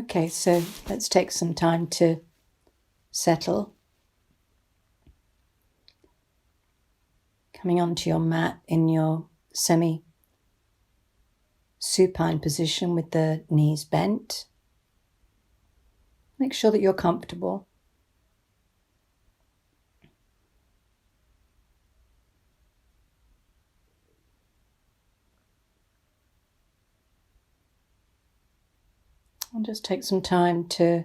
Okay, so let's take some time to settle. Coming onto your mat in your semi-supine position with the knees bent. Make sure that you're comfortable. And just take some time to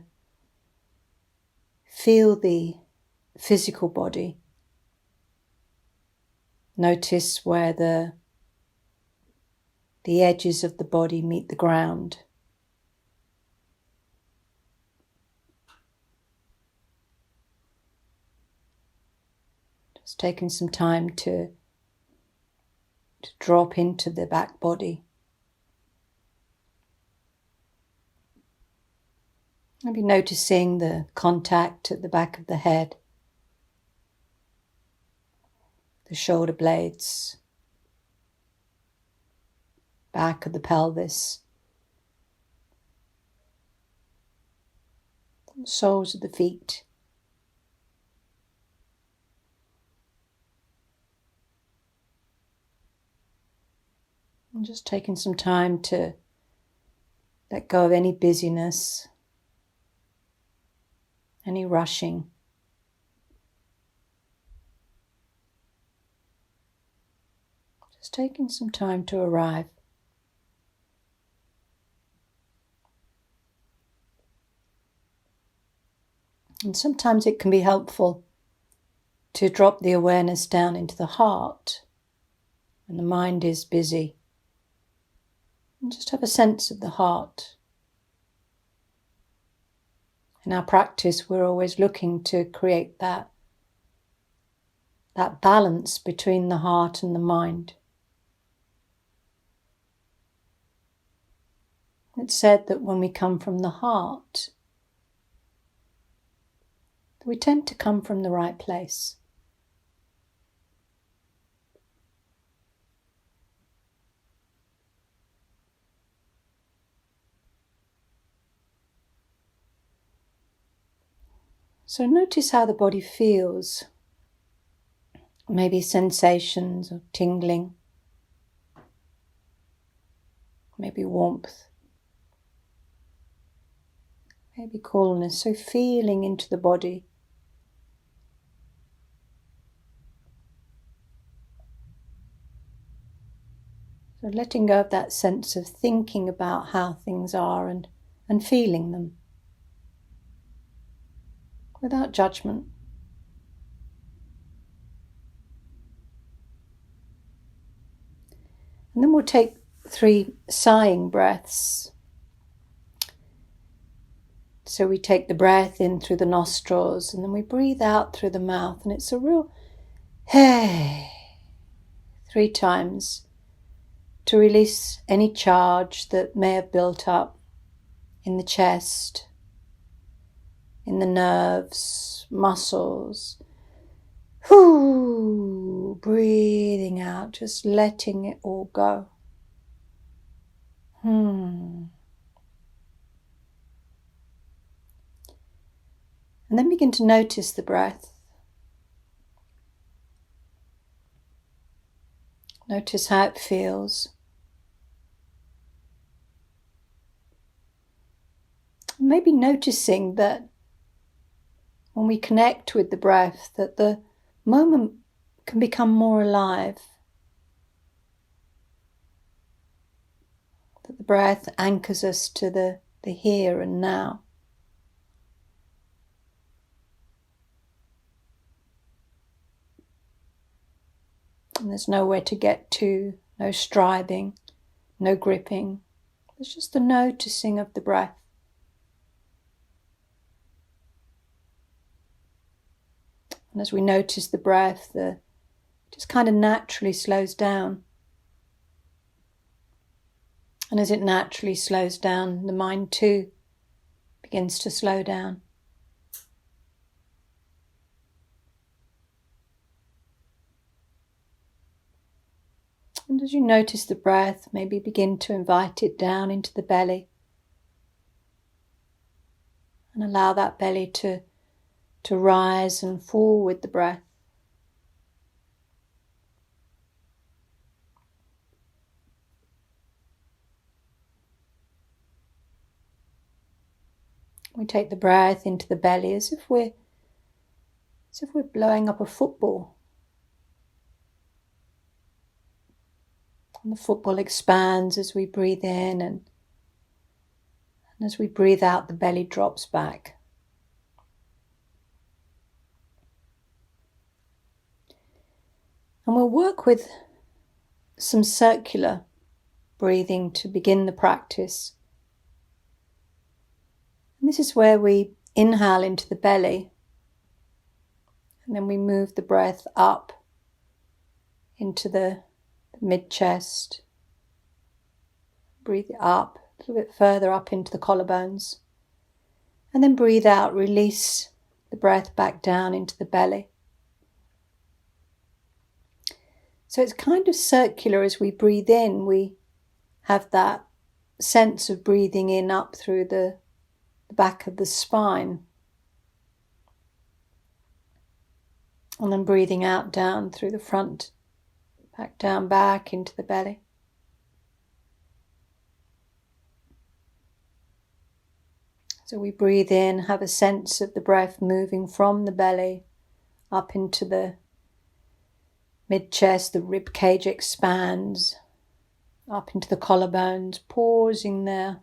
feel the physical body. Notice where the edges of the body meet the ground. Just taking some time to drop into the back body. Maybe noticing the contact at the back of the head, the shoulder blades, back of the pelvis, the soles of the feet. And just taking some time to let go of any busyness, any rushing. Just taking some time to arrive. And sometimes it can be helpful to drop the awareness down into the heart when the mind is busy. And just have a sense of the heart. In our practice, we're always looking to create that balance between the heart and the mind. It's said that when we come from the heart, we tend to come from the right place. So notice how the body feels. Maybe sensations of tingling, maybe warmth, maybe coolness. So feeling into the body. So letting go of that sense of thinking about how things are and feeling them without judgment. And then we'll take 3 sighing breaths. So we take the breath in through the nostrils and then we breathe out through the mouth, and it's a real hey 3 times to release any charge that may have built up in the chest, in the nerves, muscles. Breathing out, just letting it all go. And then begin to notice the breath. Notice how it feels. Maybe noticing that when we connect with the breath, that the moment can become more alive. That the breath anchors us to the here and now. And there's nowhere to get to, no striving, no gripping. There's just the noticing of the breath. And as we notice the breath, it just kind of naturally slows down. And as it naturally slows down, the mind too begins to slow down. And as you notice the breath, maybe begin to invite it down into the belly. And allow that belly to rise and fall with the breath. We take the breath into the belly as if we're blowing up a football. And the football expands as we breathe in, and as we breathe out, the belly drops back. And we'll work with some circular breathing to begin the practice. And this is where we inhale into the belly, and then we move the breath up into the mid-chest. Breathe up a little bit further up into the collarbones. And then breathe out, release the breath back down into the belly. So it's kind of circular. As we breathe in, we have that sense of breathing in up through the back of the spine. And then breathing out down through the front, back down, back into the belly. So we breathe in, have a sense of the breath moving from the belly up into the mid-chest, the rib cage expands, up into the collarbones, pausing there,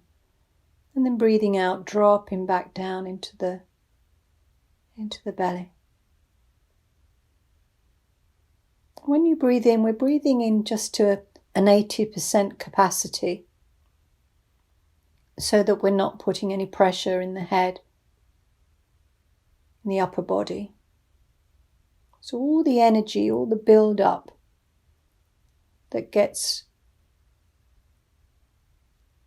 and then breathing out, dropping back down into the belly. When you breathe in, we're breathing in just to an 80% capacity, so that we're not putting any pressure in the head, in the upper body. So all the energy, all the build-up that gets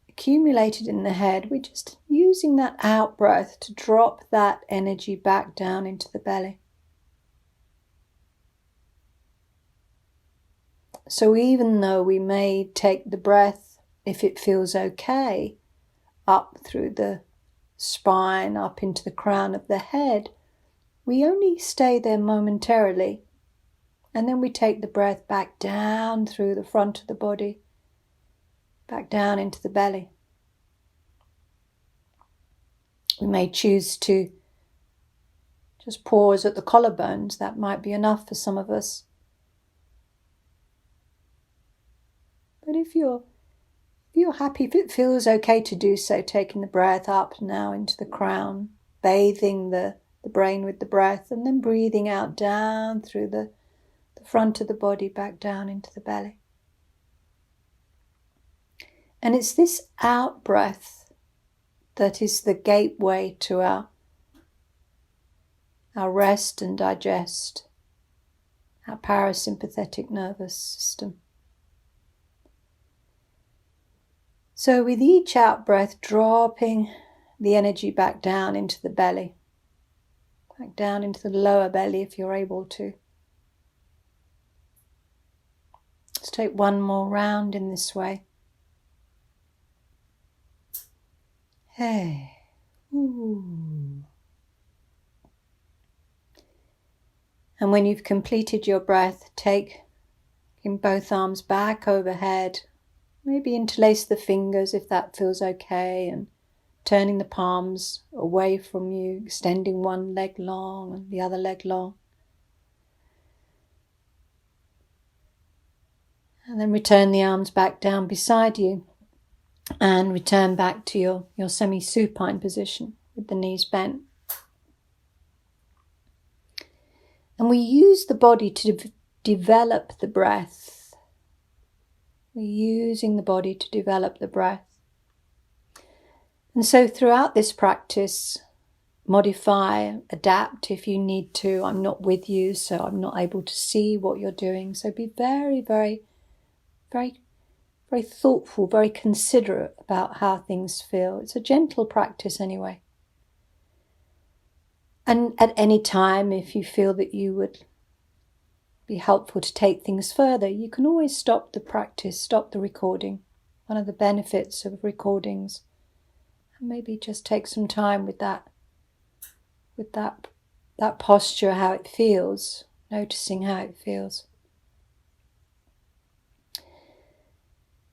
accumulated in the head, we're just using that out breath to drop that energy back down into the belly. So even though we may take the breath, if it feels okay, up through the spine, up into the crown of the head, we only stay there momentarily, and then we take the breath back down through the front of the body, back down into the belly. We may choose to just pause at the collarbones. That might be enough for some of us. But if you're happy, if it feels okay to do so, taking the breath up now into the crown, bathing the brain with the breath, and then breathing out down through the front of the body, back down into the belly. And it's this out breath that is the gateway to our rest and digest, our parasympathetic nervous system. So with each out breath, dropping the energy back down into the belly, back down into the lower belly if you're able to. Let's take one more round in this way. Hey. Ooh. And when you've completed your breath, take in both arms back overhead. Maybe interlace the fingers if that feels okay, and turning the palms away from you, extending one leg long and the other leg long. And then return the arms back down beside you and return back to your semi-supine position with the knees bent. And we use the body to develop the breath. We're using the body to develop the breath. And so throughout this practice, modify, adapt if you need to. I'm not with you, so I'm not able to see what you're doing. So be very, very, very, very thoughtful, very considerate about how things feel. It's a gentle practice anyway. And at any time, if you feel that you would be helpful to take things further, you can always stop the practice, stop the recording. One of the benefits of recordings, and maybe just take some time with that with that posture, how it feels, noticing how it feels.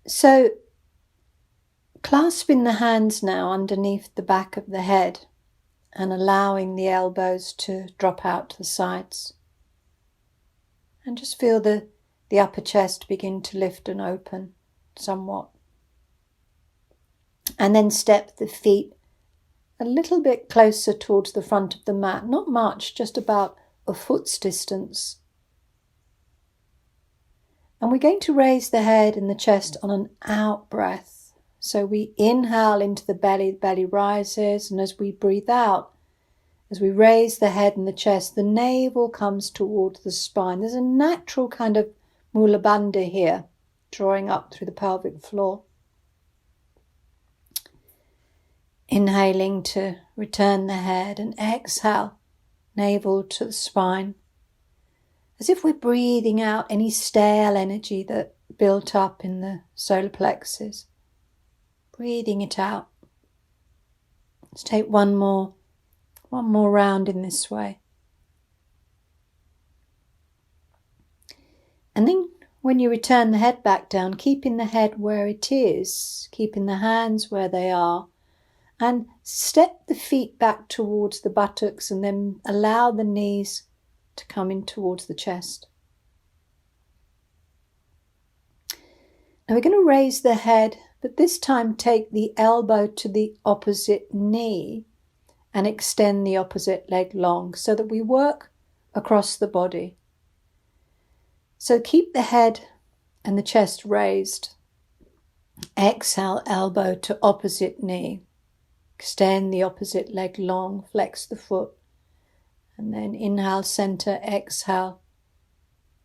So, clasping the hands now underneath the back of the head and allowing the elbows to drop out to the sides. And just feel the upper chest begin to lift and open somewhat. And then step the feet a little bit closer towards the front of the mat. Not much, just about a foot's distance. And we're going to raise the head and the chest on an out breath. So we inhale into the belly rises, and as we breathe out, as we raise the head and the chest, the navel comes towards the spine. There's a natural kind of Mula Bandha here, drawing up through the pelvic floor. Inhaling to return the head and exhale, navel to the spine. As if we're breathing out any stale energy that built up in the solar plexus. Breathing it out. Let's take one more round in this way. And then when you return the head back down, keeping the head where it is, keeping the hands where they are, and step the feet back towards the buttocks and then allow the knees to come in towards the chest. Now we're going to raise the head, but this time take the elbow to the opposite knee and extend the opposite leg long so that we work across the body. So keep the head and the chest raised. Exhale, elbow to opposite knee. Extend the opposite leg long, flex the foot. And then inhale, center, exhale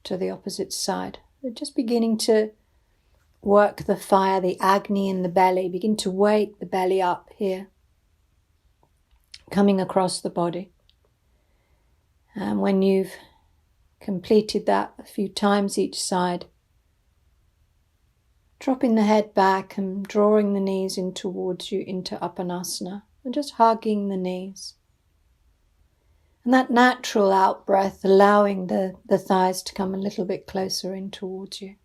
to the opposite side. We're just beginning to work the fire, the Agni in the belly. Begin to wake the belly up here. Coming across the body. And when you've completed that a few times each side, dropping the head back and drawing the knees in towards you into Apanasana and just hugging the knees. And that natural out breath, allowing the thighs to come a little bit closer in towards you.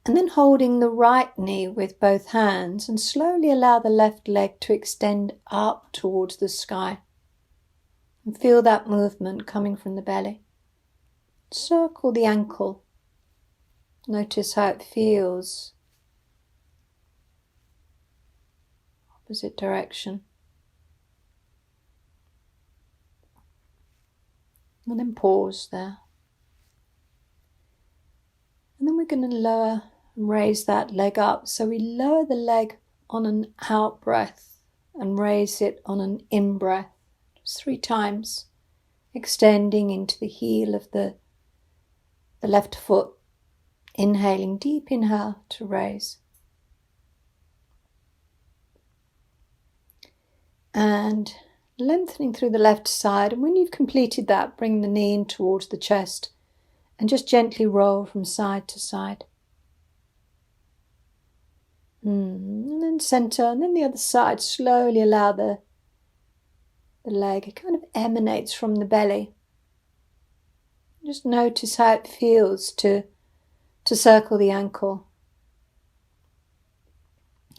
And then holding the right knee with both hands and slowly allow the left leg to extend up towards the sky. And feel that movement coming from the belly. Circle the ankle. Notice how it feels. Opposite direction. And then pause there. And then we're going to lower and raise that leg up. So we lower the leg on an out breath and raise it on an in breath. Just 3 times. Extending into the heel of the left foot. Inhaling, deep inhale to raise. And lengthening through the left side. And when you've completed that, bring the knee in towards the chest and just gently roll from side to side. And then center, and then the other side. Slowly allow the leg. It kind of emanates from the belly. Just notice how it feels to circle the ankle.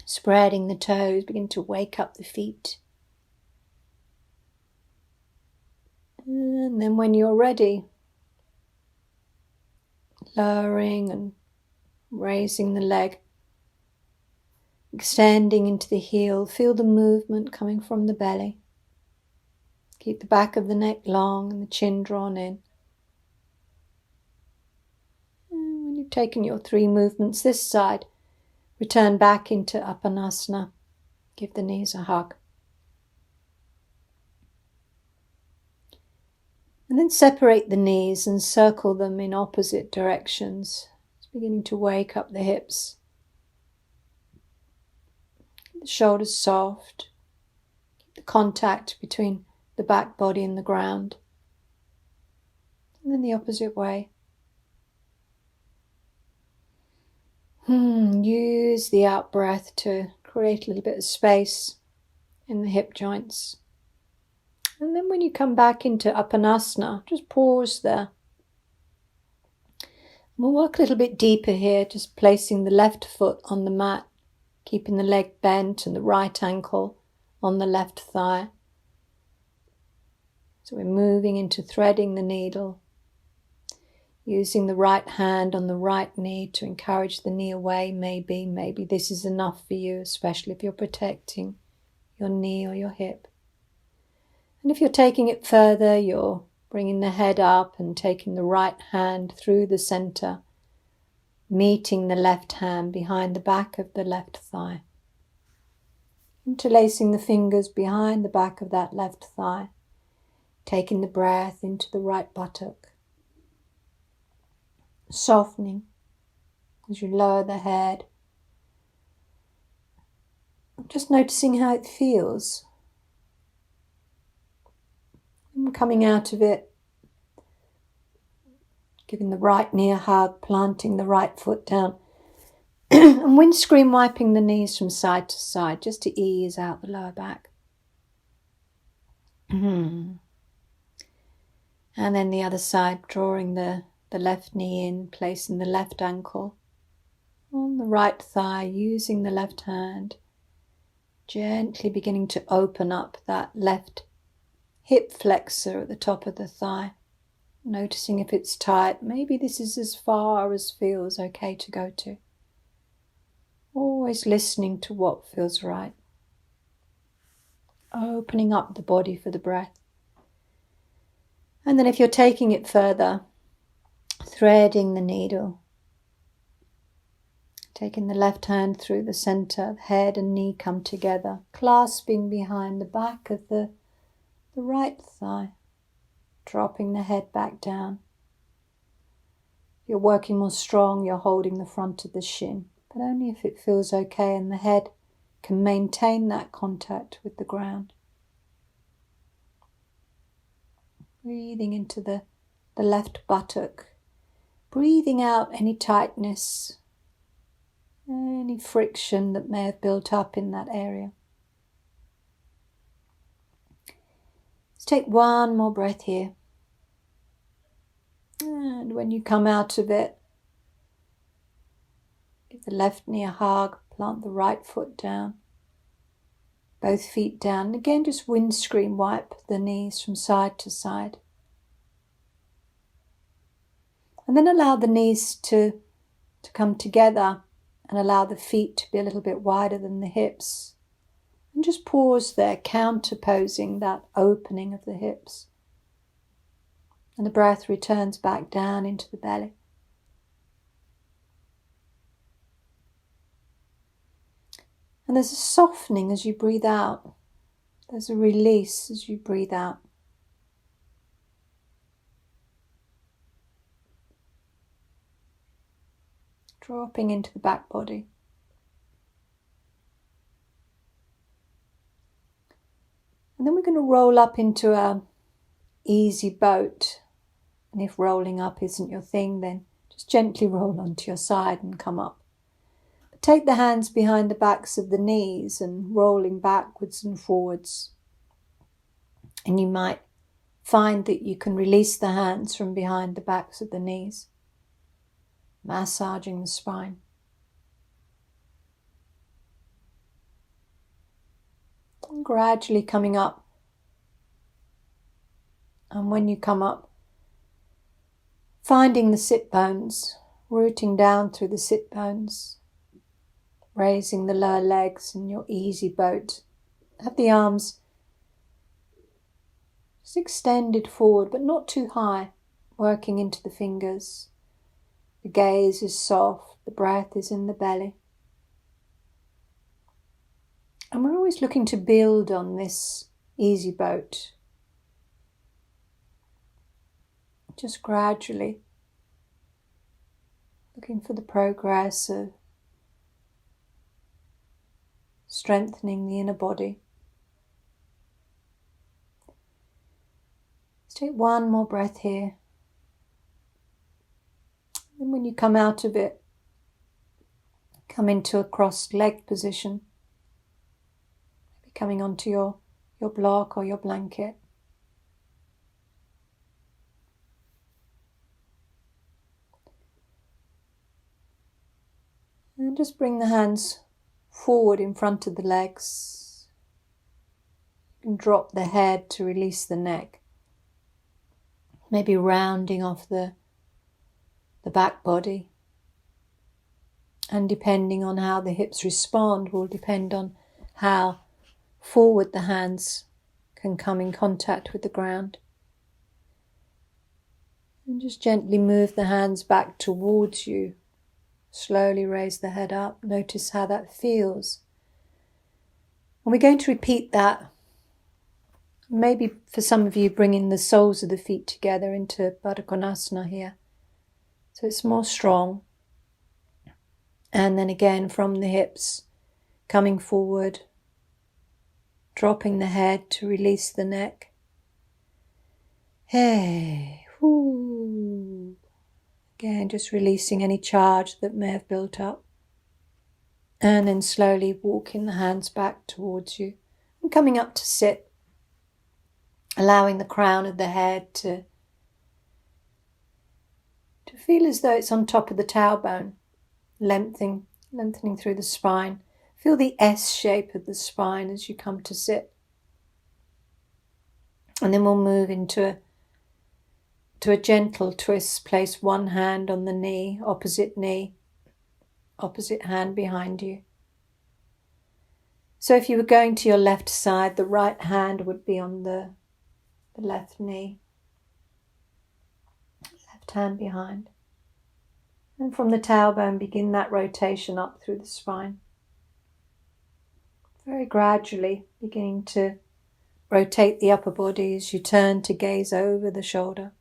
Spreading the toes, begin to wake up the feet. And then when you're ready, lowering and raising the leg, extending into the heel, feel the movement coming from the belly. Keep the back of the neck long and the chin drawn in. And when you've taken your 3 movements this side, return back into Apanasana. Give the knees a hug. And then separate the knees and circle them in opposite directions. It's beginning to wake up the hips. Keep the shoulders soft. Keep the contact between the back body and the ground. And then the opposite way. Use the out breath to create a little bit of space in the hip joints. And then when you come back into Apanasana, just pause there. We'll work a little bit deeper here, just placing the left foot on the mat, keeping the leg bent and the right ankle on the left thigh. So we're moving into threading the needle, using the right hand on the right knee to encourage the knee away. Maybe this is enough for you, especially if you're protecting your knee or your hip. And if you're taking it further, you're bringing the head up and taking the right hand through the center, meeting the left hand behind the back of the left thigh. Interlacing the fingers behind the back of that left thigh, taking the breath into the right buttock. Softening as you lower the head. Just noticing how it feels. And coming out of it, giving the right knee a hug, planting the right foot down, and windscreen wiping the knees from side to side just to ease out the lower back. And then the other side, drawing the left knee in, placing the left ankle on the right thigh, using the left hand, gently beginning to open up that left hip flexor at the top of the thigh, noticing if it's tight. Maybe this is as far as feels okay to go to. Always listening to what feels right. Opening up the body for the breath. And then if you're taking it further, threading the needle. Taking the left hand through the center, head and knee come together, clasping behind the back of the right thigh, dropping the head back down. If you're working more strong, you're holding the front of the shin, but only if it feels okay and the head can maintain that contact with the ground. Breathing into the left buttock, breathing out any tightness, any friction that may have built up in that area. Let's take one more breath here. And when you come out of it, give the left knee a hug, plant the right foot down, both feet down. And again, just windscreen wipe the knees from side to side. And then allow the knees to come together and allow the feet to be a little bit wider than the hips. And just pause there, counterposing that opening of the hips. And the breath returns back down into the belly. And there's a softening as you breathe out. There's a release as you breathe out. Dropping into the back body. And then we're going to roll up into a easy boat. And if rolling up isn't your thing, then just gently roll onto your side and come up. But take the hands behind the backs of the knees and rolling backwards and forwards. And you might find that you can release the hands from behind the backs of the knees, massaging the spine. And gradually coming up. And when you come up, finding the sit bones, rooting down through the sit bones, raising the lower legs in your easy boat. Have the arms just extended forward, but not too high, working into the fingers. The gaze is soft, the breath is in the belly. And we're always looking to build on this easy boat. Just gradually looking for the progress of strengthening the inner body. Let's take one more breath here. And when you come out of it, come into a crossed leg position. coming onto your block or your blanket. And just bring the hands forward in front of the legs. You can drop the head to release the neck. Maybe rounding off the back body. And depending on how the hips respond will depend on how forward the hands can come in contact with the ground. And just gently move the hands back towards you. Slowly raise the head up. Notice how that feels. And we're going to repeat that. Maybe for some of you, bringing the soles of the feet together into Baddha Konasana here. So it's more strong. And then again from the hips, coming forward, dropping the head to release the neck. Hey, whoo. Again, just releasing any charge that may have built up. And then slowly walking the hands back towards you. And coming up to sit. Allowing the crown of the head to feel as though it's on top of the tailbone. Lengthening through the spine. Feel the S shape of the spine as you come to sit. And then we'll move into a gentle twist. Place one hand on the knee, opposite hand behind you. So if you were going to your left side, the right hand would be on the left knee. Left hand behind. And from the tailbone, begin that rotation up through the spine. Very gradually beginning to rotate the upper body as you turn to gaze over the shoulder.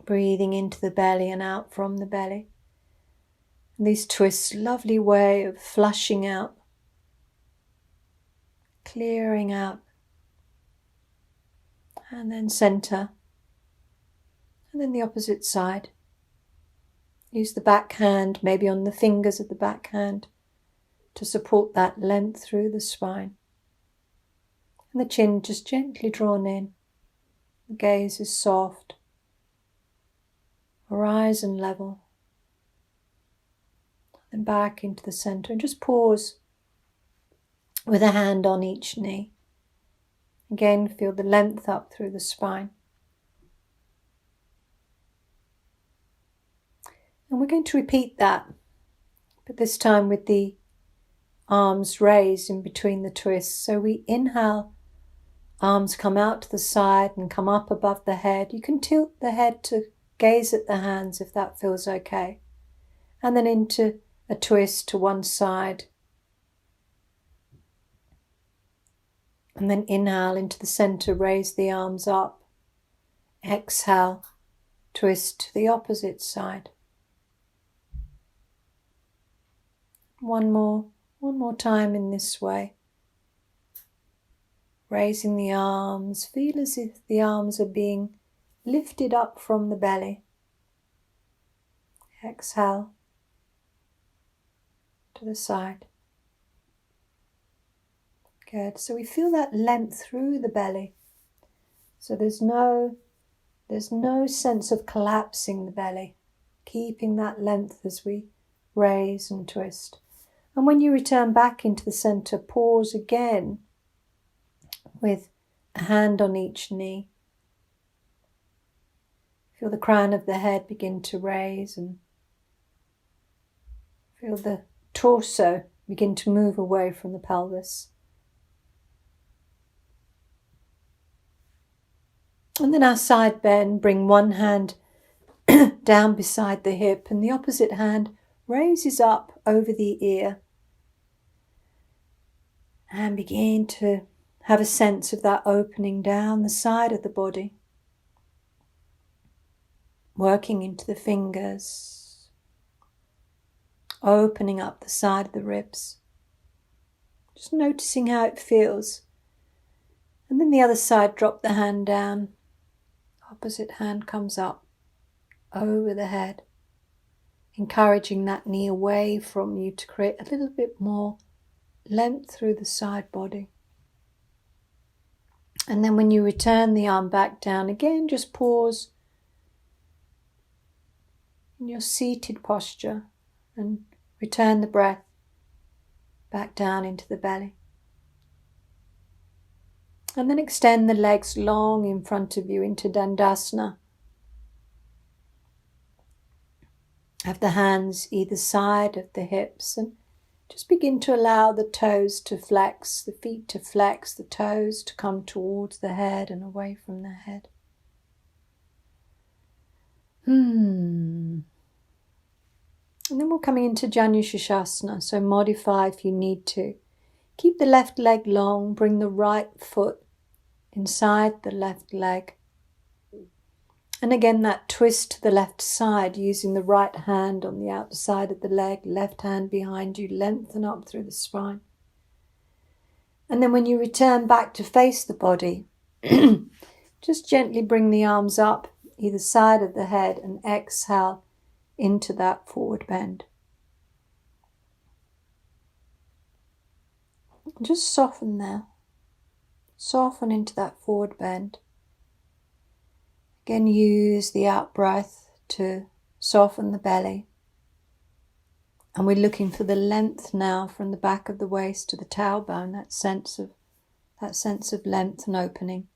Breathing into the belly and out from the belly. And these twists, lovely way of flushing out, clearing out. And then center. And then the opposite side. Use the back hand, maybe on the fingers of the back hand, to support that length through the spine. And the chin just gently drawn in. The gaze is soft. Horizon level. Then back into the center. And just pause with a hand on each knee. Again, feel the length up through the spine. And we're going to repeat that, but this time with the arms raised in between the twists. So we inhale, arms come out to the side and come up above the head. You can tilt the head to gaze at the hands if that feels okay. And then into a twist to one side. And then inhale into the center, raise the arms up. Exhale, twist to the opposite side. One more time in this way. Raising the arms, feel as if the arms are being lifted up from the belly. Exhale to the side. Good. So we feel that length through the belly. So there's no sense of collapsing the belly. Keeping that length as we raise and twist. And when you return back into the center, pause again with a hand on each knee. Feel the crown of the head begin to raise and feel the torso begin to move away from the pelvis. And then our side bend, bring one hand down beside the hip and the opposite hand raises up over the ear. And begin to have a sense of that opening down the side of the body. Working into the fingers. Opening up the side of the ribs. Just noticing how it feels. And then the other side, drop the hand down. Opposite hand comes up over the head. Encouraging that knee away from you to create a little bit more length through the side body. And then when you return the arm back down again, just pause in your seated posture and return the breath back down into the belly. And then extend the legs long in front of you into Dandasana. Have the hands either side of the hips and just begin to allow the toes to flex, the feet to flex, the toes to come towards the head and away from the head. And then we're coming into Janu Shirshasana, so modify if you need to. Keep the left leg long, bring the right foot inside the left leg. And again that twist to the left side, using the right hand on the outside of the leg, left hand behind you, lengthen up through the spine. And then when you return back to face the body, just gently bring the arms up either side of the head and exhale into that forward bend. Just soften there. Soften into that forward bend. Again, use the out breath to soften the belly. And we're looking for the length now from the back of the waist to the tailbone, that sense of length and opening.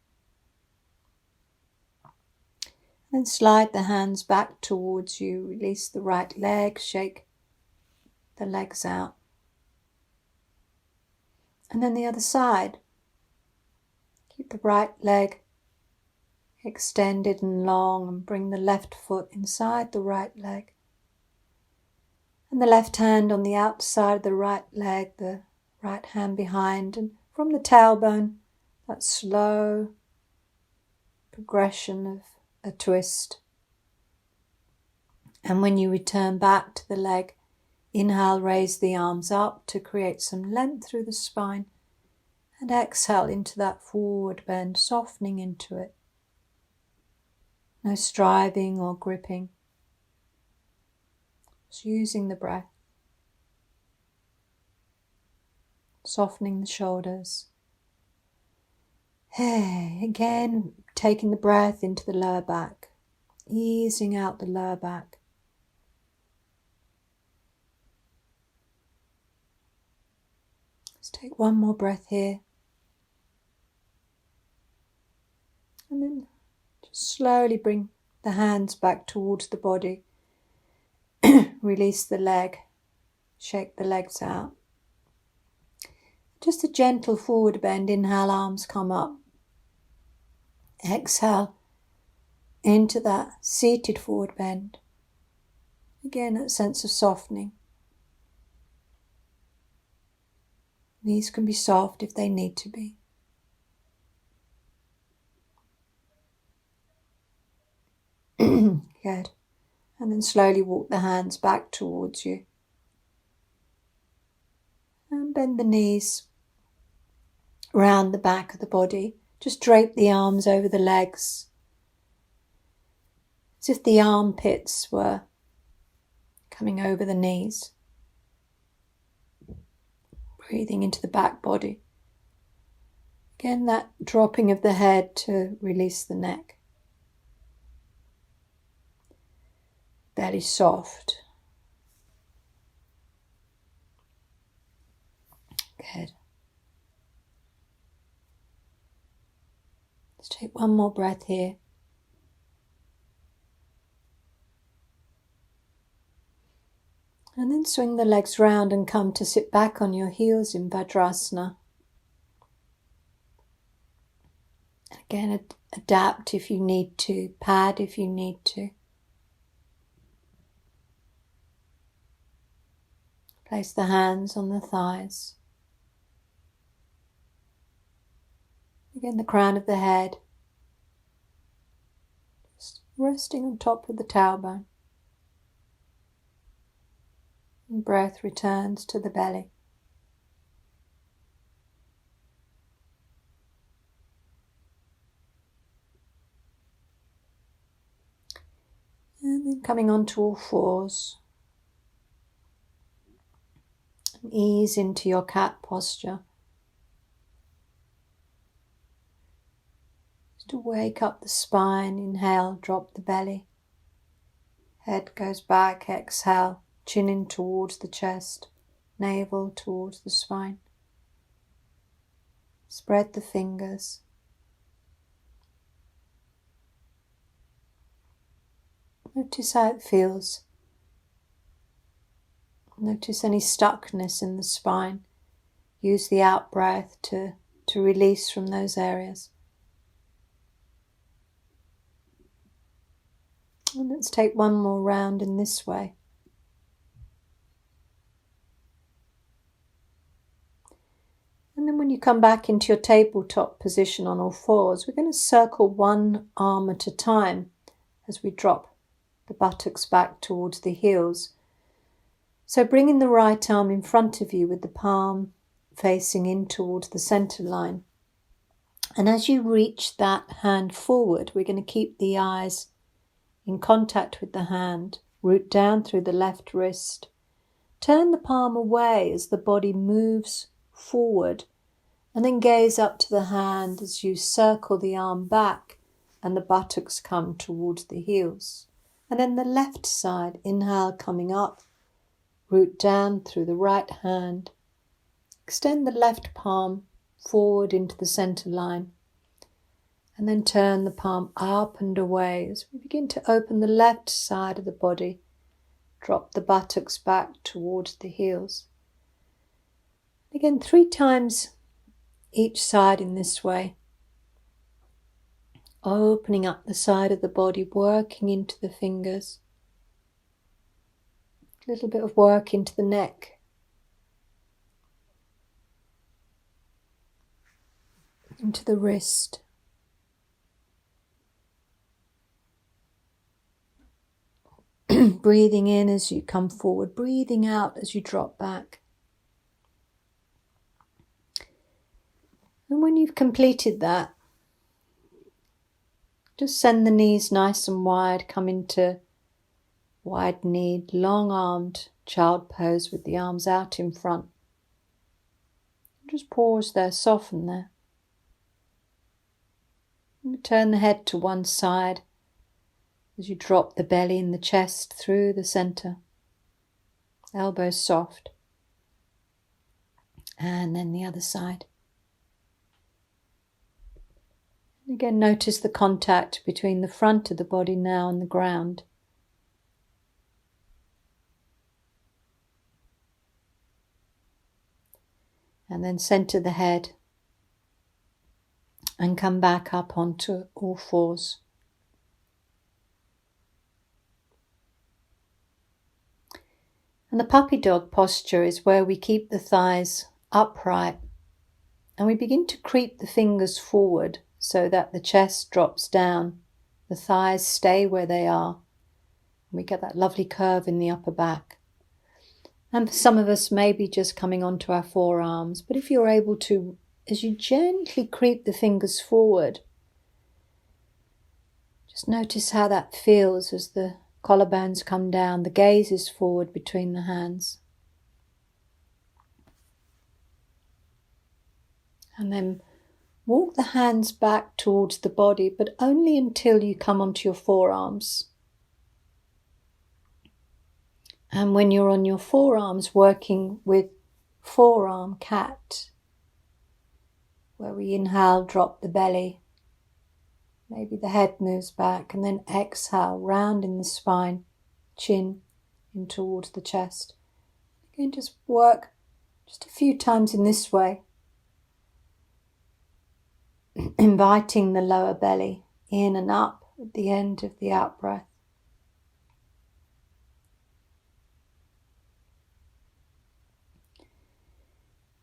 Then slide the hands back towards you, release the right leg, shake the legs out. And then the other side. Keep the right leg extended and long and bring the left foot inside the right leg. And the left hand on the outside of the right leg, the right hand behind, and from the tailbone, that slow progression of a twist. And when you return back to the leg, inhale, raise the arms up to create some length through the spine, and exhale into that forward bend, softening into it. No striving or gripping. Just using the breath. Softening the shoulders. Again, taking the breath into the lower back. Easing out the lower back. Let's take one more breath here. And then just slowly bring the hands back towards the body. Release the leg. Shake the legs out. Just a gentle forward bend. Inhale, arms come up. Exhale into that seated forward bend. Again, that sense of softening. Knees can be soft if they need to be. Good. And then slowly walk the hands back towards you. And bend the knees round the back of the body. Just drape the arms over the legs. As if the armpits were coming over the knees. Breathing into the back body. Again, that dropping of the head to release the neck. Belly soft. Good. Let's take one more breath here. And then swing the legs round and come to sit back on your heels in Vajrasana. Again, adapt if you need to, pad if you need to. Place the hands on the thighs. Again, the crown of the head. Just resting on top of the tailbone. And breath returns to the belly. And then coming onto all fours. Ease into your cat posture. Just to wake up the spine. Inhale, drop the belly. Head goes back, exhale, chin in towards the chest, navel towards the spine. Spread the fingers. Notice how it feels. Notice any stuckness in the spine. Use the out breath to release from those areas. And let's take one more round in this way. And then when you come back into your tabletop position on all fours, we're going to circle one arm at a time as we drop the buttocks back towards the heels. So bringing the right arm in front of you with the palm facing in towards the center line. And as you reach that hand forward, we're going to keep the eyes in contact with the hand, root down through the left wrist. Turn the palm away as the body moves forward, and then gaze up to the hand as you circle the arm back and the buttocks come towards the heels. And then the left side, inhale coming up, root down through the right hand. Extend the left palm forward into the center line. And then turn the palm up and away as we begin to open the left side of the body. Drop the buttocks back towards the heels. Again, 3 times each side in this way. Opening up the side of the body, working into the fingers. A little bit of work into the neck. Into the wrist. Breathing in as you come forward, breathing out as you drop back. And when you've completed that, just send the knees nice and wide, come into wide-kneed, long-armed child pose with the arms out in front. Just pause there, soften there. And turn the head to one side as you drop the belly and the chest through the center. Elbows soft. And then the other side. And again, notice the contact between the front of the body now and the ground. And then center the head and come back up onto all fours. And the puppy dog posture is where we keep the thighs upright and we begin to creep the fingers forward so that the chest drops down, the thighs stay where they are. We get that lovely curve in the upper back. And for some of us, maybe just coming onto our forearms, but if you're able to, as you gently creep the fingers forward, just notice how that feels as the collarbones come down, the gaze is forward between the hands. And then walk the hands back towards the body, but only until you come onto your forearms. And when you're on your forearms, working with forearm cat, where we inhale, drop the belly. Maybe the head moves back, and then exhale, round in the spine, chin in towards the chest. Again, just work just a few times in this way, inviting the lower belly in and up at the end of the out breath.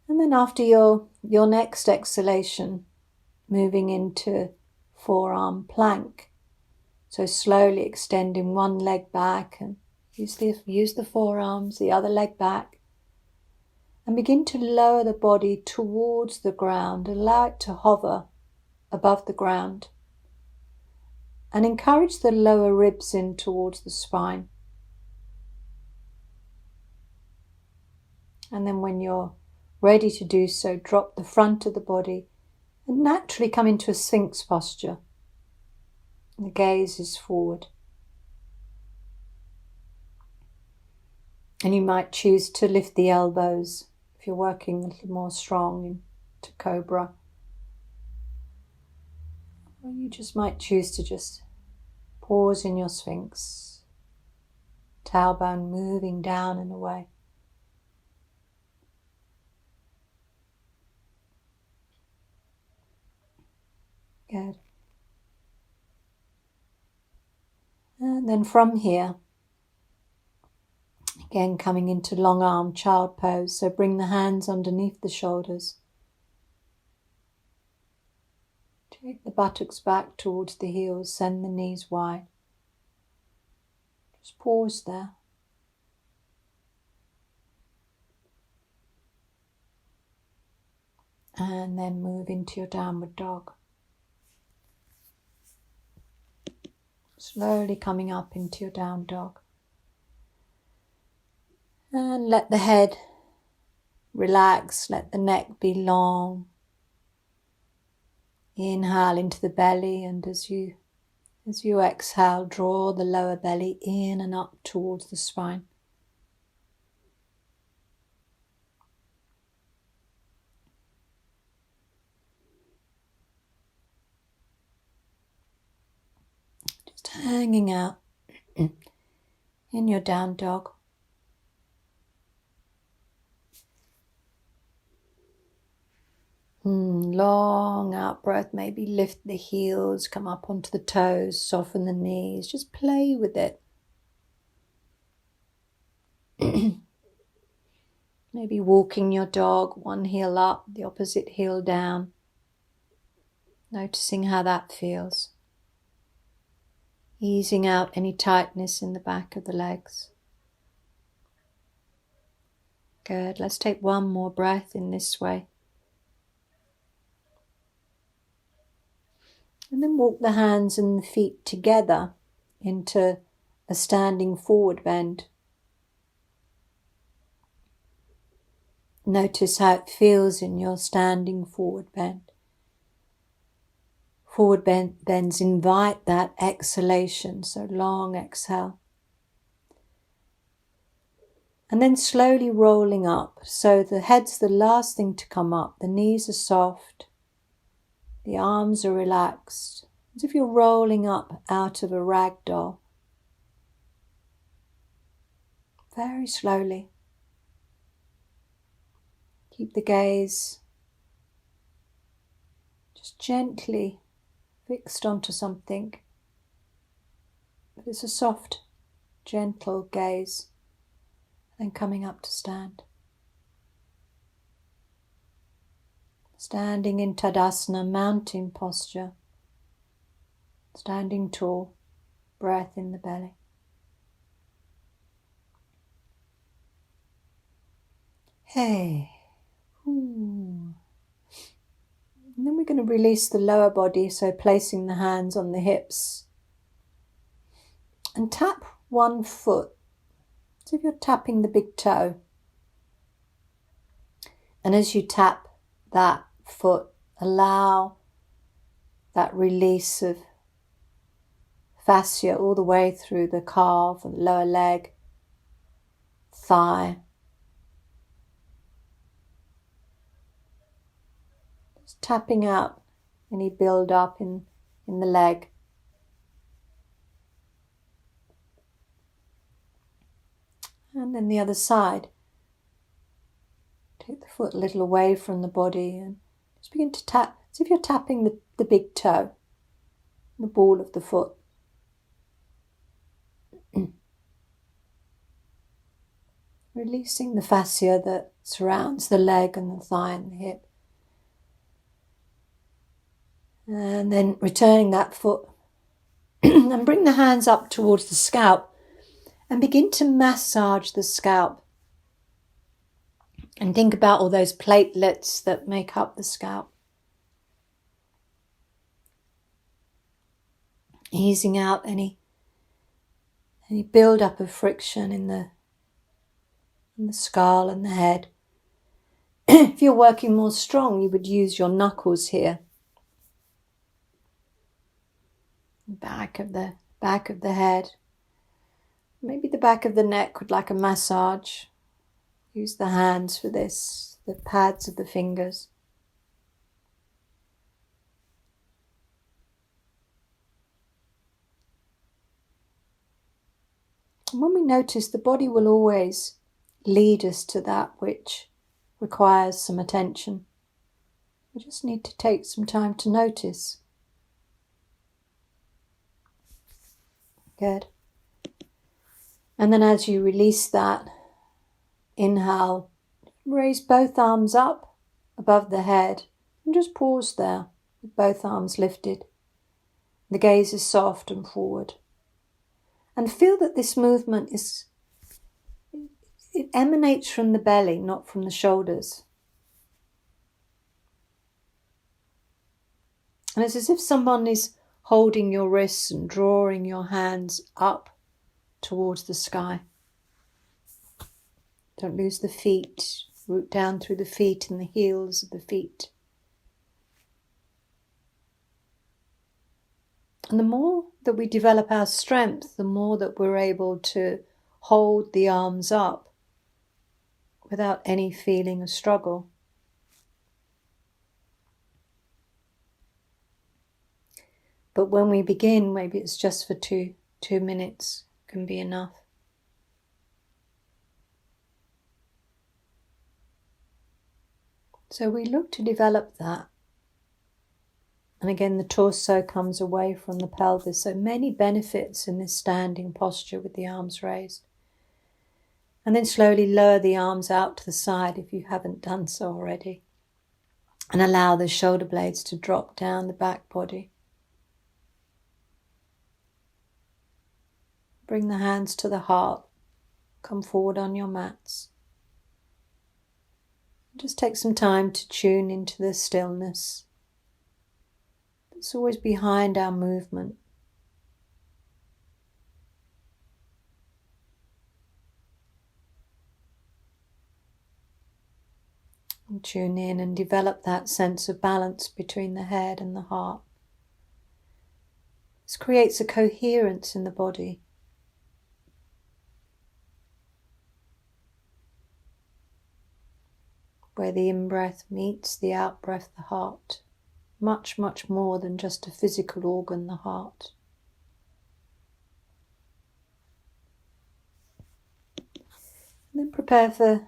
And then after your next exhalation, moving into forearm plank. So slowly extending one leg back and use the forearms, the other leg back. And begin to lower the body towards the ground. Allow it to hover above the ground. And encourage the lower ribs in towards the spine. And then when you're ready to do so, drop the front of the body and naturally come into a Sphinx posture. The gaze is forward. And you might choose to lift the elbows if you're working a little more strong into Cobra. Or you just might choose to just pause in your Sphinx. Tailbone moving down and away. Good. And then from here, again coming into long arm child pose. So bring the hands underneath the shoulders. Take the buttocks back towards the heels, send the knees wide. Just pause there. And then move into your downward dog. Slowly coming up into your down dog. And let the head relax, let the neck be long. Inhale into the belly, and as you exhale, draw the lower belly in and up towards the spine. Just hanging out in your down dog. Long out breath, maybe lift the heels, come up onto the toes, soften the knees, just play with it. Maybe walking your dog, one heel up, the opposite heel down. Noticing how that feels. Easing out any tightness in the back of the legs. Good, let's take one more breath in this way. And then walk the hands and the feet together into a standing forward bend. Notice how it feels in your standing forward bend. Forward bends invite that exhalation, so long exhale. And then slowly rolling up, so the head's the last thing to come up, the knees are soft. The arms are relaxed, as if you're rolling up out of a rag doll. Very slowly. Keep the gaze just gently fixed onto something. But it's a soft, gentle gaze. Then coming up to stand. Standing in Tadasana, mountain posture. Standing tall, breath in the belly. Hey. Ooh. And then we're going to release the lower body, so placing the hands on the hips. And tap one foot. So if you're tapping the big toe. And as you tap that foot, allow that release of fascia all the way through the calf and lower leg, thigh. Just tapping out any build up in the leg. And then the other side. Take the foot a little away from the body and just begin to tap, as if you're tapping the big toe, the ball of the foot. Releasing the fascia that surrounds the leg and the thigh and the hip. And then returning that foot and bring the hands up towards the scalp and begin to massage the scalp. And think about all those platelets that make up the scalp. Easing out any build-up of friction in the skull and the head. If you're working more strong, you would use your knuckles here. Back of the head. Maybe the back of the neck would like a massage. Use the hands for this, the pads of the fingers. And when we notice, the body will always lead us to that which requires some attention. We just need to take some time to notice. Good. And then as you release that, inhale, raise both arms up above the head and just pause there with both arms lifted. The gaze is soft and forward. And feel that this movement it emanates from the belly, not from the shoulders. And it's as if someone is holding your wrists and drawing your hands up towards the sky. Don't lose the feet. Root down through the feet and the heels of the feet. And the more that we develop our strength, the more that we're able to hold the arms up without any feeling of struggle. But when we begin, maybe it's just for two minutes, can be enough. So we look to develop that. And again, the torso comes away from the pelvis. So many benefits in this standing posture with the arms raised. And then slowly lower the arms out to the side if you haven't done so already. And allow the shoulder blades to drop down the back body. Bring the hands to the heart. Come forward on your mats. Just take some time to tune into the stillness. It's always behind our movement. And tune in and develop that sense of balance between the head and the heart. This creates a coherence in the body. Where the in-breath meets the out-breath, the heart. Much, much more than just a physical organ, the heart. And then prepare for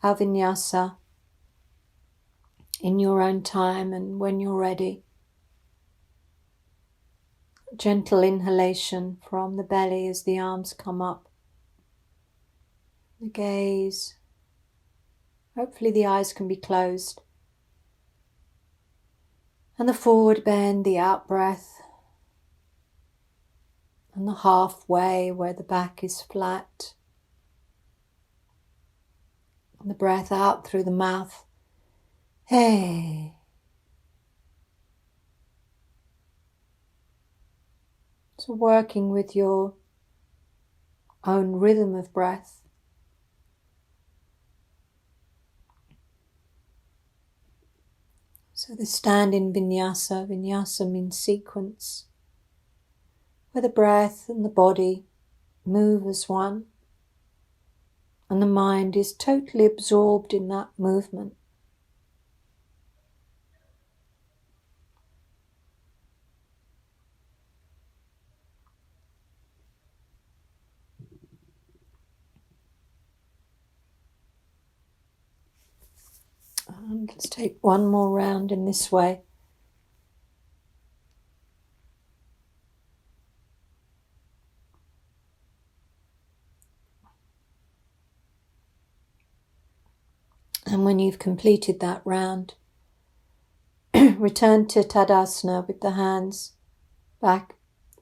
our vinyasa in your own time and when you're ready. Gentle inhalation from the belly as the arms come up. The gaze. Hopefully the eyes can be closed. And the forward bend, the out breath. And the halfway where the back is flat. And the breath out through the mouth. Hey. So working with your own rhythm of breath. So the stand in vinyasa. Vinyasa means sequence, where the breath and the body move as one, and the mind is totally absorbed in that movement. And let's take one more round in this way. And when you've completed that round, return to Tadasana with the hands back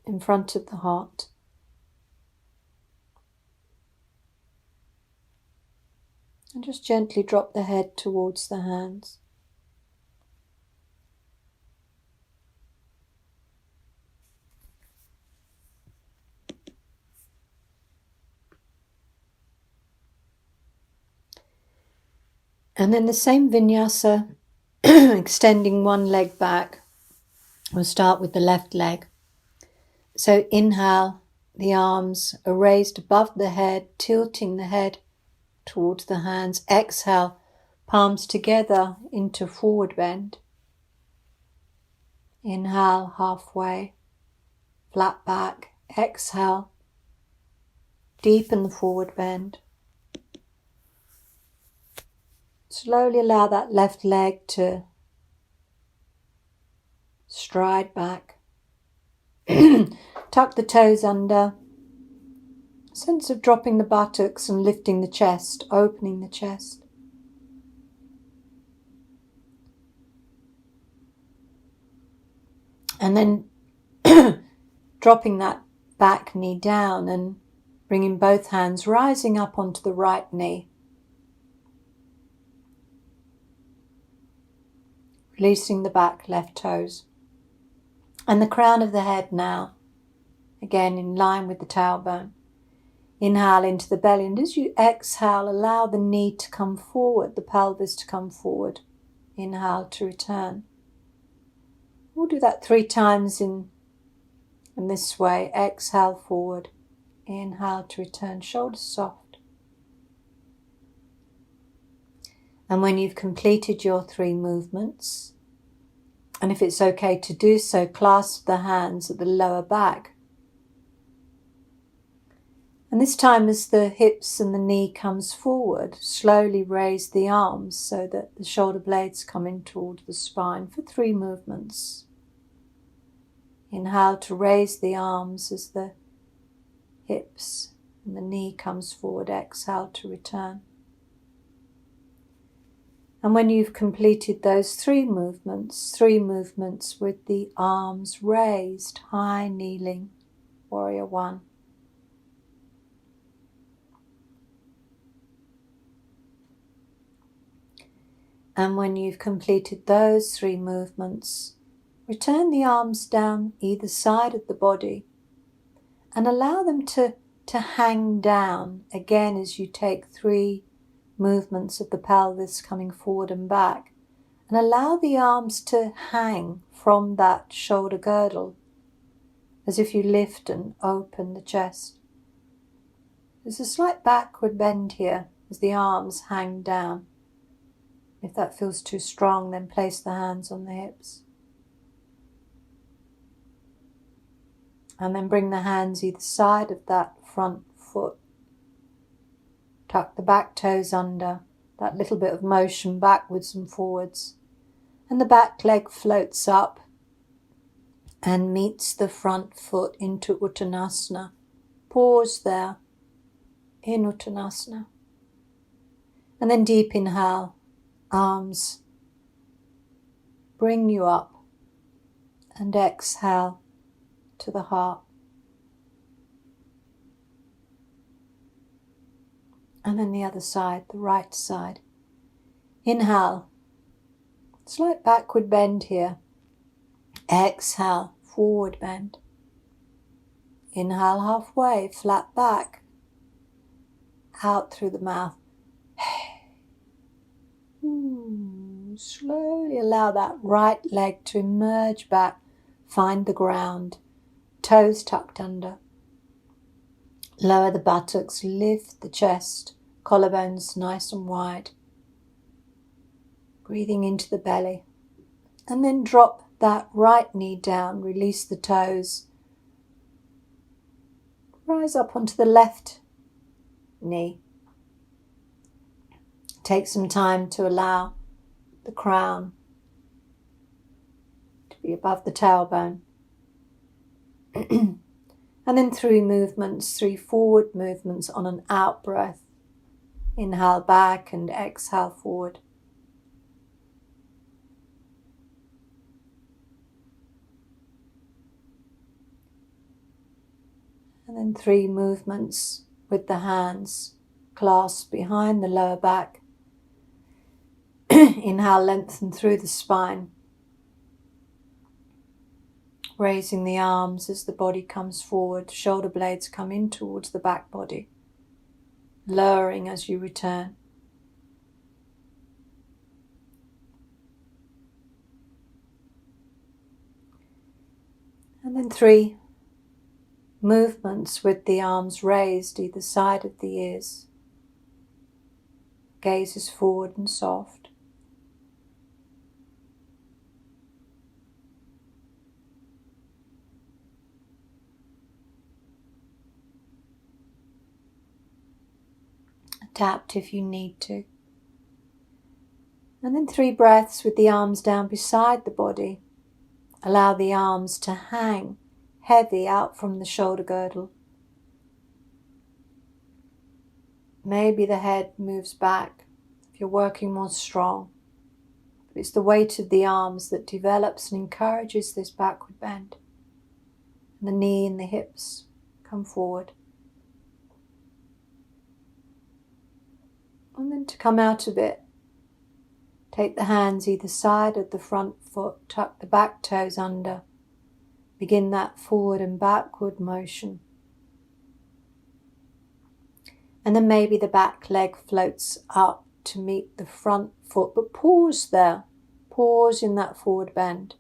in front of the heart. And just gently drop the head towards the hands. And then the same vinyasa, extending one leg back. We'll start with the left leg. So inhale, the arms are raised above the head, tilting the head towards the hands. Exhale, palms together into forward bend. Inhale, halfway, flat back. Exhale, deepen the forward bend. Slowly allow that left leg to stride back. Tuck the toes under. Sense of dropping the buttocks and lifting the chest, opening the chest. And then dropping that back knee down and bringing both hands rising up onto the right knee. Releasing the back left toes. And the crown of the head now, again in line with the tailbone. Inhale into the belly, and as you exhale, allow the knee to come forward, the pelvis to come forward. Inhale to return. We'll do that 3 times in this way. Exhale forward. Inhale to return, shoulders soft. And when you've completed your 3 movements, and if it's okay to do so, clasp the hands at the lower back. And this time as the hips and the knee comes forward, slowly raise the arms so that the shoulder blades come in towards the spine for 3 movements. Inhale to raise the arms as the hips and the knee comes forward. Exhale to return. And when you've completed those 3 movements with the arms raised, high kneeling, warrior 1. And when you've completed those 3 movements, return the arms down either side of the body and allow them to hang down again as you take 3 movements of the pelvis coming forward and back, and allow the arms to hang from that shoulder girdle as if you lift and open the chest. There's a slight backward bend here as the arms hang down. If that feels too strong, then place the hands on the hips. And then bring the hands either side of that front foot. Tuck the back toes under, that little bit of motion backwards and forwards. And the back leg floats up and meets the front foot into Uttanasana. Pause there in Uttanasana. And then deep inhale, arms bring you up, and exhale to the heart. And then the other side, the right side. Inhale, slight backward bend here. Exhale, forward bend. Inhale halfway, flat back. Out through the mouth. Slowly allow that right leg to emerge back, find the ground, toes tucked under. Lower the buttocks, lift the chest, collarbones nice and wide. Breathing into the belly. And then drop that right knee down, release the toes. Rise up onto the left knee. Take some time to allow the crown to be above the tailbone. And then 3 movements, 3 forward movements on an out breath. Inhale back and exhale forward. And then 3 movements with the hands clasped behind the lower back. Inhale, lengthen through the spine. Raising the arms as the body comes forward, shoulder blades come in towards the back body. Lowering as you return. then 3 movements with the arms raised either side of the ears. Gaze is forward and soft. Adapt if you need to. And then 3 breaths with the arms down beside the body. Allow the arms to hang heavy out from the shoulder girdle. Maybe the head moves back if you're working more strong. But it's the weight of the arms that develops and encourages this backward bend. And the knee and the hips come forward. And then to come out of it, take the hands either side of the front foot, tuck the back toes under. Begin that forward and backward motion. And then maybe the back leg floats up to meet the front foot, but pause there. Pause in that forward bend.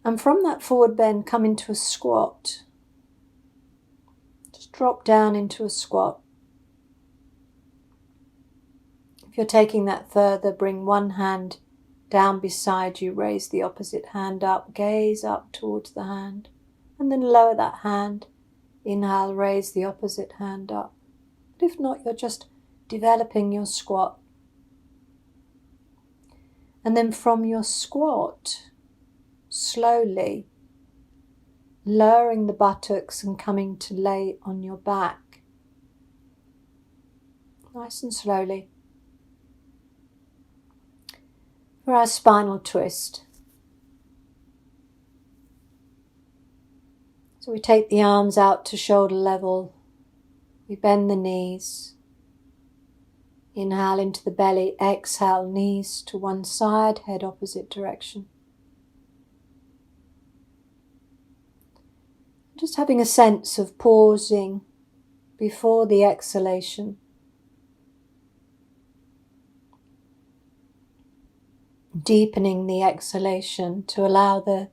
And from that forward bend, come into a squat. Just drop down into a squat. If you're taking that further, bring one hand down beside you, raise the opposite hand up, gaze up towards the hand, and then lower that hand. Inhale, raise the opposite hand up. But if not, you're just developing your squat. And then from your squat, slowly lowering the buttocks and coming to lay on your back. Nice and slowly. For our spinal twist. So we take the arms out to shoulder level. We bend the knees. Inhale into the belly. Exhale, knees to one side, head opposite direction. Just having a sense of pausing before the exhalation. Deepening the exhalation to allow the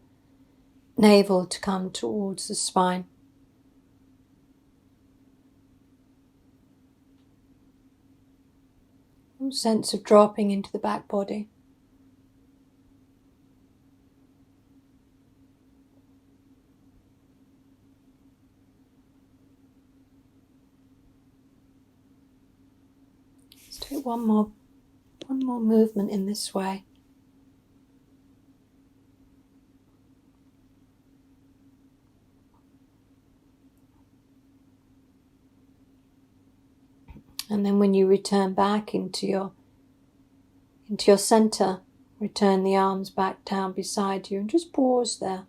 navel to come towards the spine. A sense of dropping into the back body. Let's do one more movement in this way. And then when you return back into your center, return the arms back down beside you and just pause there.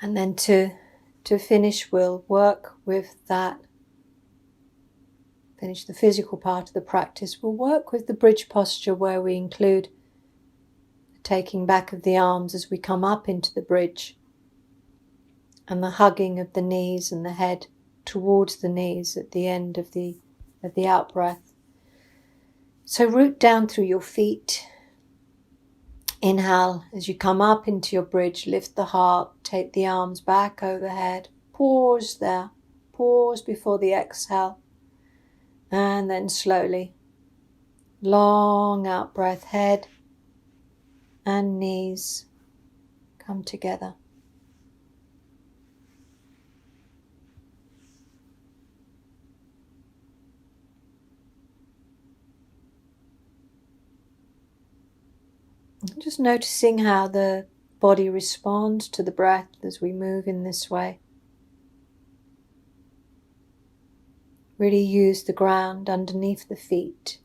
And then to finish, we'll work with that. Finish the physical part of the practice. We'll work with the bridge posture where we include the taking back of the arms as we come up into the bridge and the hugging of the knees and the head towards the knees at the end of the out breath. So root down through your feet. Inhale as you come up into your bridge, lift the heart, take the arms back overhead. Pause there. Pause before the exhale. And then slowly, long out breath, head and knees come together. Just noticing how the body responds to the breath as we move in this way. Really use the ground underneath the feet.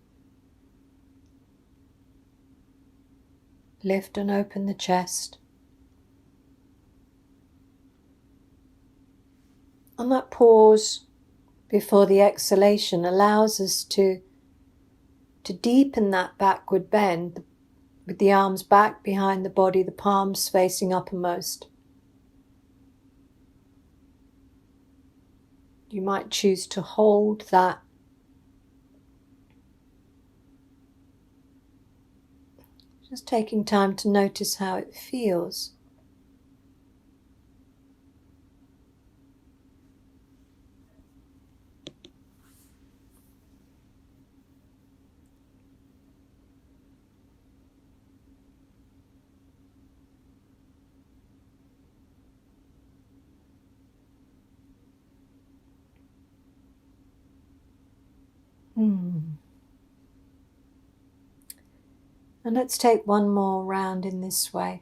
Lift and open the chest. And that pause before the exhalation allows us to deepen that backward bend, with the arms back behind the body, the palms facing uppermost. You might choose to hold that. Just taking time to notice how it feels. And let's take one more round in this way.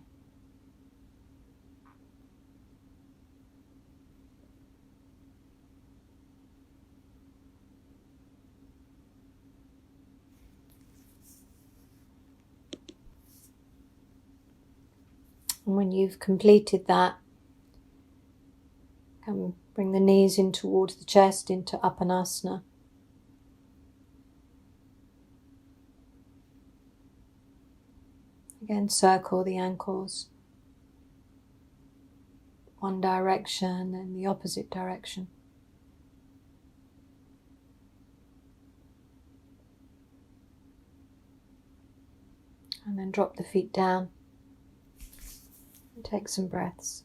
And when you've completed that, come bring the knees in towards the chest, into Apanasana. Again, circle the ankles. One direction and the opposite direction. And then drop the feet down and take some breaths.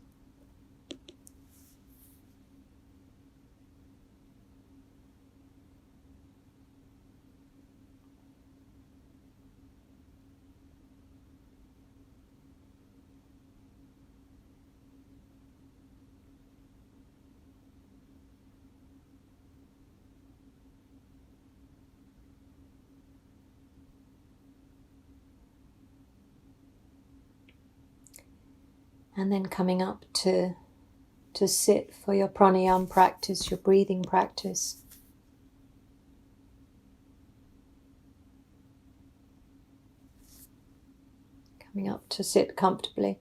And then coming up to sit for your pranayama practice, your breathing practice. Coming up to sit comfortably.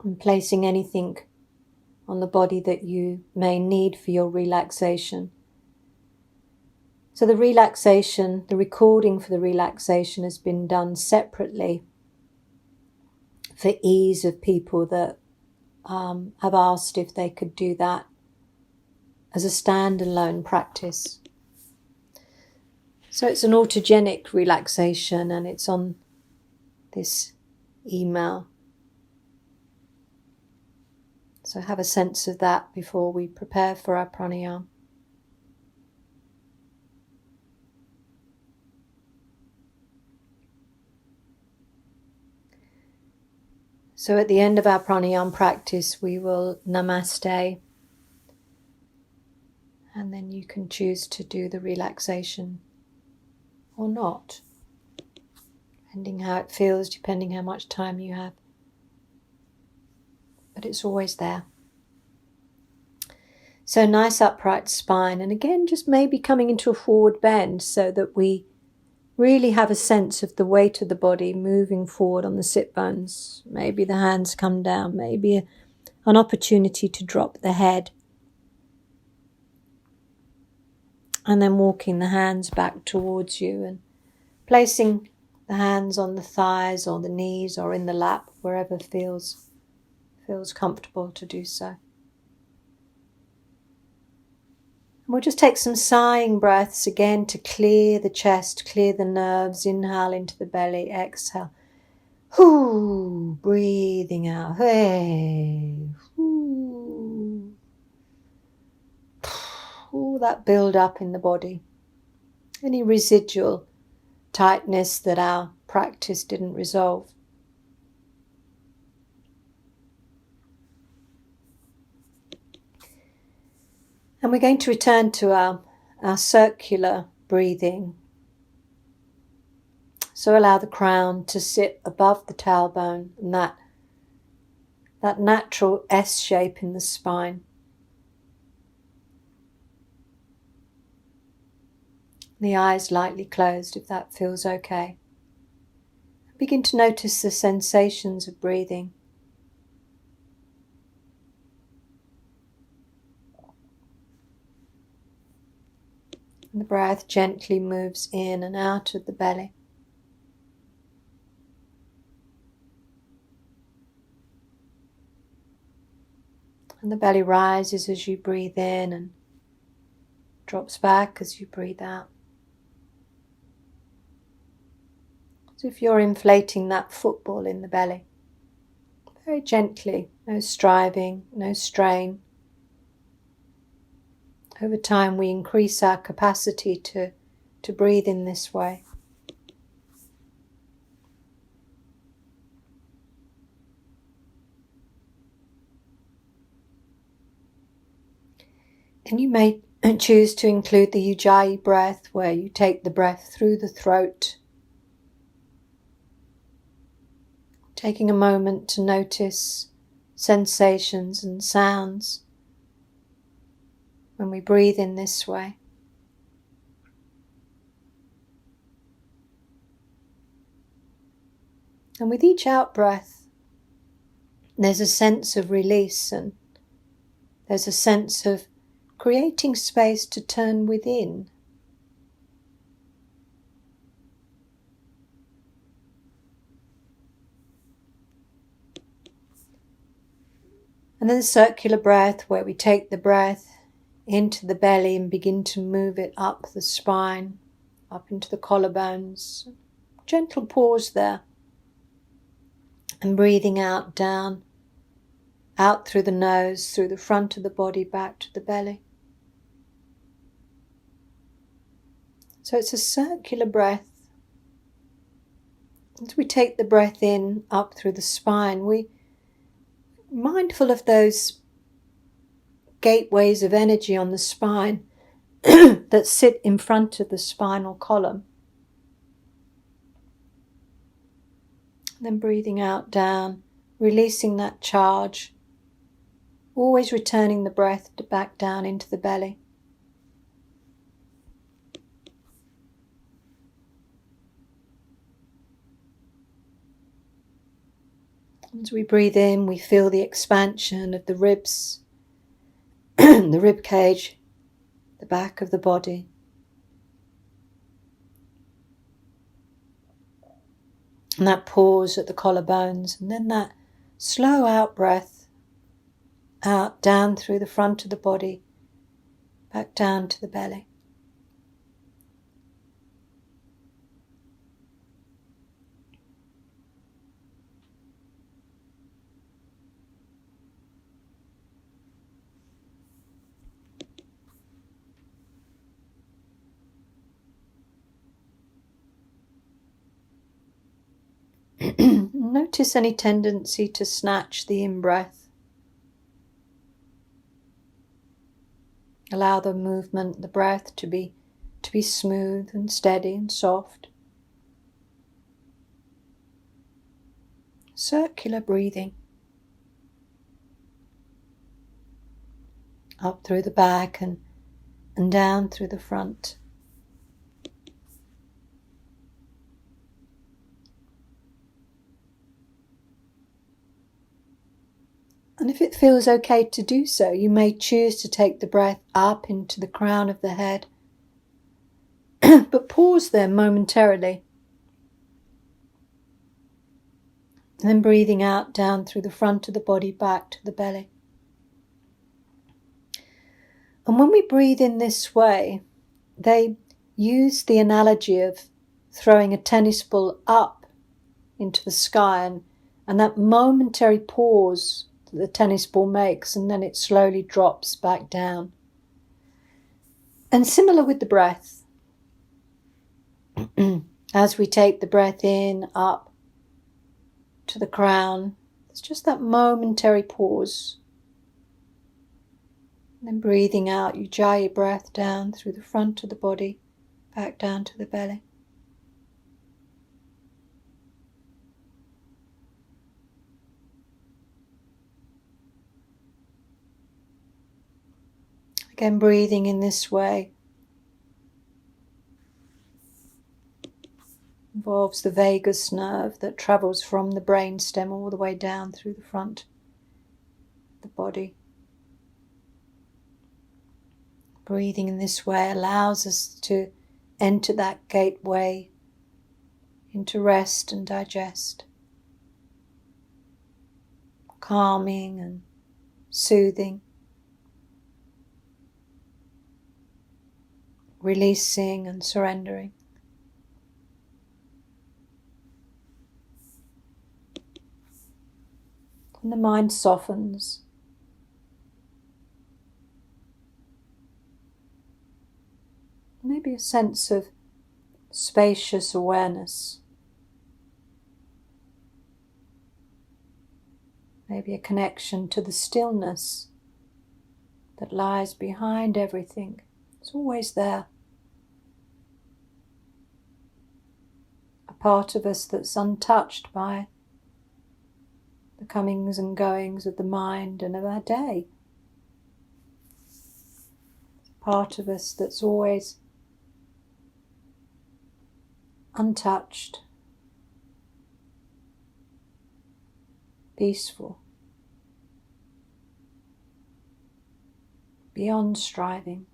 And placing anything on the body that you may need for your relaxation. So the relaxation, the recording for the relaxation has been done separately for ease of people that have asked if they could do that as a standalone practice. So it's an autogenic relaxation and it's on this email. So have a sense of that before we prepare for our pranayama. So at the end of our pranayama practice, we will namaste, and then you can choose to do the relaxation or not, depending how it feels, depending how much time you have. But it's always there. So nice upright spine, and again just maybe coming into a forward bend so that we really have a sense of the weight of the body moving forward on the sit bones. Maybe the hands come down, maybe an opportunity to drop the head. And then walking the hands back towards you and placing the hands on the thighs or the knees or in the lap, wherever feels comfortable to do so. We'll just take some sighing breaths again to clear the chest, clear the nerves. Inhale into the belly, exhale. Hoo, breathing out. Hey, hoo. All that build up in the body. Any residual tightness that our practice didn't resolve. And we're going to return to our circular breathing. So allow the crown to sit above the tailbone and that natural S shape in the spine. The eyes lightly closed if that feels okay. Begin to notice the sensations of breathing. And the breath gently moves in and out of the belly. And the belly rises as you breathe in and drops back as you breathe out. As if you're inflating that football in the belly. Very gently, no striving, no strain. Over time we increase our capacity to breathe in this way. And you may choose to include the Ujjayi breath, where you take the breath through the throat, taking a moment to notice sensations and sounds when we breathe in this way. And with each out-breath, there's a sense of release, and there's a sense of creating space to turn within. And then the circular breath, where we take the breath into the belly and begin to move it up the spine, up into the collarbones. Gentle pause there. And breathing out, down, out through the nose, through the front of the body, back to the belly. So it's a circular breath. As we take the breath in, up through the spine, we're mindful of those gateways of energy on the spine that sit in front of the spinal column. And then breathing out, down, releasing that charge, always returning the breath back down into the belly. As we breathe in, we feel the expansion of the ribs, the rib cage, the back of the body. And that pause at the collarbones, and then that slow out breath, out, down through the front of the body, back down to the belly. Notice any tendency to snatch the in-breath. Allow the movement, the breath to be smooth and steady and soft. Circular breathing. Up through the back and down through the front. And if it feels okay to do so, you may choose to take the breath up into the crown of the head, but pause there momentarily. And then breathing out, down through the front of the body, back to the belly. And when we breathe in this way, they use the analogy of throwing a tennis ball up into the sky, and that momentary pause that the tennis ball makes, and then it slowly drops back down. And similar with the breath. As we take the breath in, up to the crown, it's just that momentary pause. And then breathing out, Ujjayi breath down through the front of the body, back down to the belly. Again, breathing in this way involves the vagus nerve that travels from the brainstem all the way down through the front of the body. Breathing in this way allows us to enter that gateway into rest and digest, calming and soothing, releasing and surrendering. And the mind softens. Maybe a sense of spacious awareness. Maybe a connection to the stillness that lies behind everything. It's always there. A part of us that's untouched by the comings and goings of the mind and of our day. A part of us that's always untouched, peaceful, beyond striving,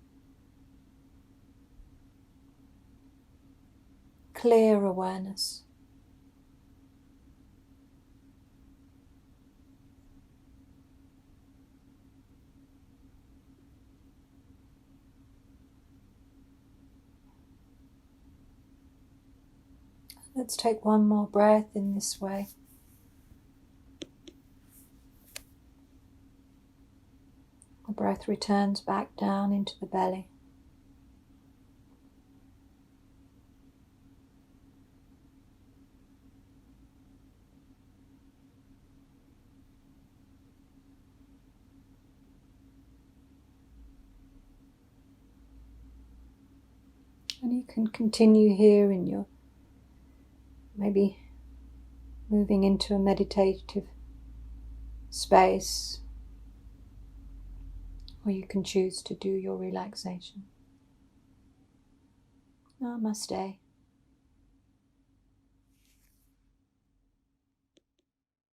clear awareness. Let's take one more breath in this way. The breath returns back down into the belly. And you can continue here in your, maybe moving into a meditative space, or you can choose to do your relaxation. Namaste.